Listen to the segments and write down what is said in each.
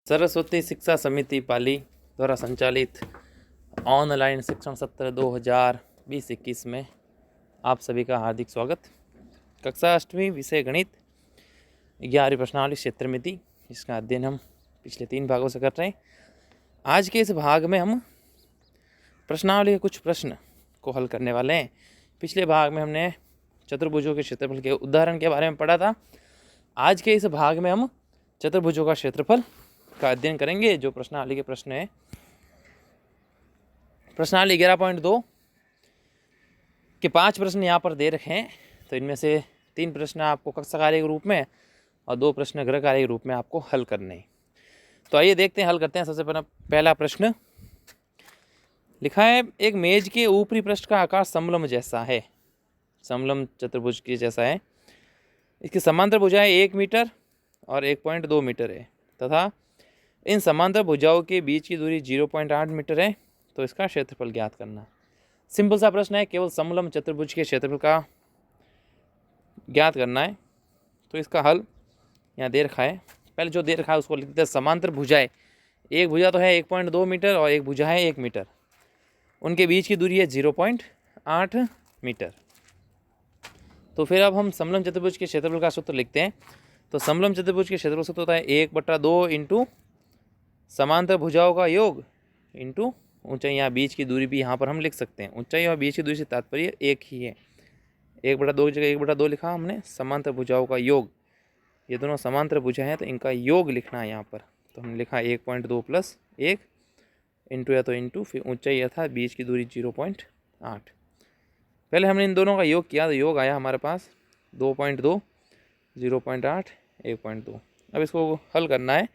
सरस्वती शिक्षा समिति पाली द्वारा संचालित ऑनलाइन शिक्षण सत्र 2020-21 में आप सभी का हार्दिक स्वागत। कक्षा 8वीं विषय गणित 11वीं प्रश्नावली क्षेत्रमिति, इसका अध्ययन हम पिछले 3 भागों से कर रहे हैं। आज के इस भाग में हम प्रश्नावली के कुछ प्रश्न को हल करने वाले हैं। पिछले भाग में हमने चतुर्भुजों के क्षेत्रफल के उदाहरण के बारे में पढ़ा था। आज के इस भाग में हम चतुर्भुजों का क्षेत्रफल का अध्ययन करेंगे। जो प्रश्नावली के प्रश्न है, प्रश्नावली 11.2 के 5 प्रश्न यहाँ पर दे रखे हैं। तो इनमें से 3 प्रश्न आपको कक्षा कार्य के रूप में और 2 प्रश्न गृह कार्य के रूप में आपको हल करने हैं। तो आइए देखते हैं, हल करते हैं। सबसे पहला प्रश्न लिखा है, एक मेज के ऊपरी पृष्ठ का आकार समलंब जैसा है, समलंब चतुर्भुज के जैसा है। इसकी समांतर भुजाएं 1 मीटर और 1.2 मीटर है तथा इन समांतर भुजाओं के बीच की दूरी 0.8 मीटर है। तो इसका क्षेत्रफल ज्ञात करना। सिंपल सा प्रश्न है, केवल समलंब चतुर्भुज के क्षेत्रफल का ज्ञात करना है। तो इसका हल यहाँ दे रखा है। पहले जो दे रखा है उसको लिखते हैं समांतर भुजाएं। एक भुजा तो है 1.2 मीटर और एक भुजा है 1 मीटर। उनके बीच की दूरी है 0.8 मीटर। तो फिर अब हम समलंब चतुर्भुज के क्षेत्रफल का सूत्र लिखते हैं। तो समलंब चतुर्भुज के क्षेत्रफल सूत्र होता है 1/2 इंटू समांतर भुजाओं का योग इंटू ऊंचाई। यहाँ बीच की दूरी भी यहाँ पर हम लिख सकते हैं। ऊंचाई और बीच की दूरी से तात्पर्य एक ही है। 1/2 की जगह 1/2 लिखा हमने। समांतर भुजाओं का योग, ये दोनों समांतर भुजा हैं तो इनका योग लिखना है यहाँ पर। तो हमने लिखा 1.2 + 1 इंटू, या तो इंटू फिर ऊंचाई अर्थात बीच की दूरी 0.8। पहले हमने इन दोनों का योग किया तो योग आया हमारे पास 2.2, 0.8, 1.2। अब इसको हल करना है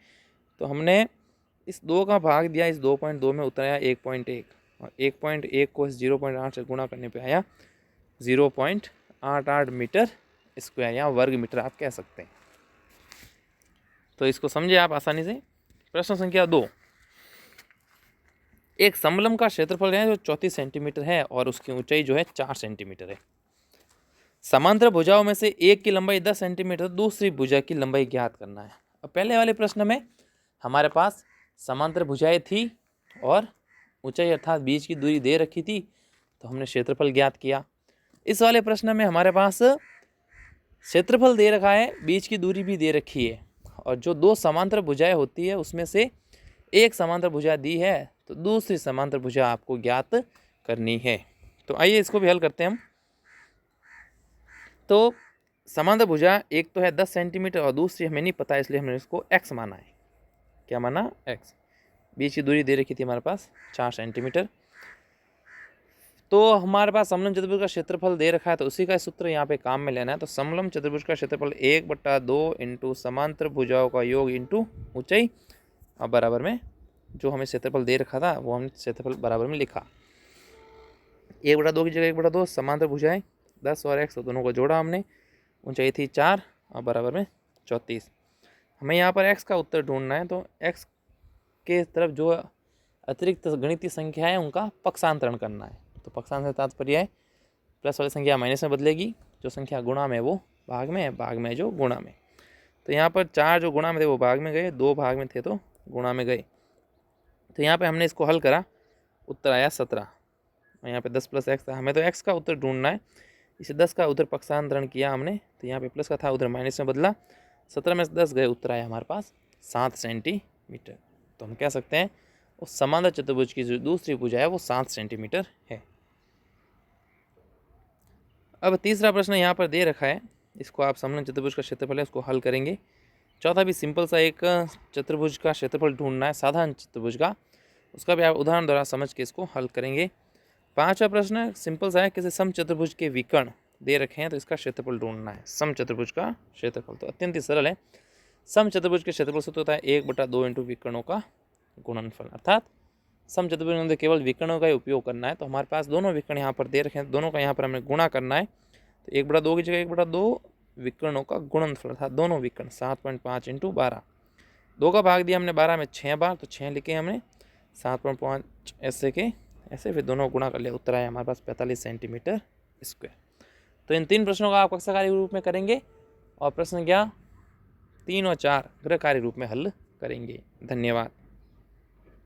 तो हमने इस 2 का भाग दिया, इस 2.2 में उतर आया 1.1 और 1.1 को इस 0.8 से गुणा करने पे आया 0.88 मीटर स्क्वायर या वर्ग मीटर आप कह सकते हैं। तो इसको समझे आप आसानी से। प्रश्न संख्या 2, एक समलंब का क्षेत्रफल है जो 34 सेंटीमीटर है और उसकी ऊंचाई जो है 4 सेंटीमीटर है। समांतर भुजाओं में से एक की लंबाई 10 सेंटीमीटर, दूसरी भुजा की लंबाई ज्ञात करना है। अब पहले वाले प्रश्न में हमारे पास समांतर भुजाएं थी और ऊंचाई अर्थात बीच की दूरी दे रखी थी, तो हमने क्षेत्रफल ज्ञात किया। इस वाले प्रश्न में हमारे पास क्षेत्रफल दे रखा है, बीच की दूरी भी दे रखी है और जो 2 समांतर भुजाएं होती है उसमें से एक समांतर भुजा दी है तो दूसरी समांतर भुजा आपको ज्ञात करनी है। तो आइए इसको भी हल करते हैं हम। तो समांतर भुजा एक तो है 10 सेंटीमीटर और दूसरी हमें नहीं पता, इसलिए हमने इसको x माना है। क्या माना? x। बीच की दूरी दे रखी थी हमारे पास 4 सेंटीमीटर। तो हमारे पास समलंब चतुर्भुज का क्षेत्रफल दे रखा है तो उसी का सूत्र यहाँ पे काम में लेना है। तो समलंब चतुर्भुज का क्षेत्रफल 1/2 इंटू समांतर भुजाओं का योग इंटू ऊंचाई और बराबर में जो हमें क्षेत्रफल दे रखा था वो हमने क्षेत्रफल बराबर में लिखा। 1/2 की जगह 1/2, समांतर भुजाएं 10 और x दोनों को जोड़ा हमने। ऊंचाई थी 4 और बराबर में 34। हमें यहाँ पर x का उत्तर ढूंढना है तो x के तरफ जो अतिरिक्त गणितीय संख्या है उनका पक्षांतरण करना है। तो पक्षांतरण तात्पर्य है प्लस वाली संख्या माइनस में बदलेगी, जो संख्या गुणा में वो भाग में है, भाग में जो गुणा में। तो यहाँ पर 4 जो गुणा में थे वो भाग में गए, 2 भाग में थे तो गुणा में गए। तो यहाँ पे हमने इसको हल करा, उत्तर आया 17। और यहाँ पे 10 + x था, हमें तो x का उत्तर ढूंढना है। इसे 10 का उधर पक्षांतरण किया हमने तो यहाँ पे प्लस का था उधर माइनस में बदला। 17 में से 10 गए, उत्तर आया हमारे पास 7 सेंटीमीटर। तो हम कह सकते हैं उस समांतर चतुर्भुज की जो दूसरी भुजा है वो 7 सेंटीमीटर है। अब तीसरा प्रश्न यहाँ पर दे रखा है, इसको आप समलंब चतुर्भुज का क्षेत्रफल है उसको हल करेंगे। चौथा भी सिंपल सा एक चतुर्भुज का क्षेत्रफल ढूंढना है, साधारण चतुर्भुज का, उसका भी आप उदाहरण द्वारा समझ के इसको हल करेंगे। पांचवा प्रश्न सिंपल सा है, किसी सम चतुर्भुज के विकर्ण दे रखे हैं तो इसका क्षेत्रफल ढूंढना है। सम चतुर्भुज का क्षेत्रफल तो अत्यंत ही सरल है। सम चतुर्भुज के क्षेत्रफल सूत्र होता है 1/2 इंटू विकर्णों का गुणनफल। अर्थात सम चतुर्भुज में केवल विकर्णों का ही उपयोग करना है। तो हमारे पास दोनों विकर्ण यहाँ पर दे रखे हैं, दोनों का यहाँ पर हमें गुणा करना है। तो 1/2 की जगह 1/2 विकर्णों का गुणनफल अर्थात दोनों विकर्ण 7.5 इंटू 12। 2 का भाग दिया हमने 12 में 6 बार, तो 6 लिखे हमने, 7.5 ऐसे के ऐसे, फिर दोनों गुणा कर लिया, उत्तर आया हमारे पास 45 सेंटीमीटर स्क्वायर। तो इन 3 प्रश्नों का आप कक्षा कार्य रूप में करेंगे और प्रश्न क्या 3 और 4 गृह कार्य रूप में हल करेंगे। धन्यवाद।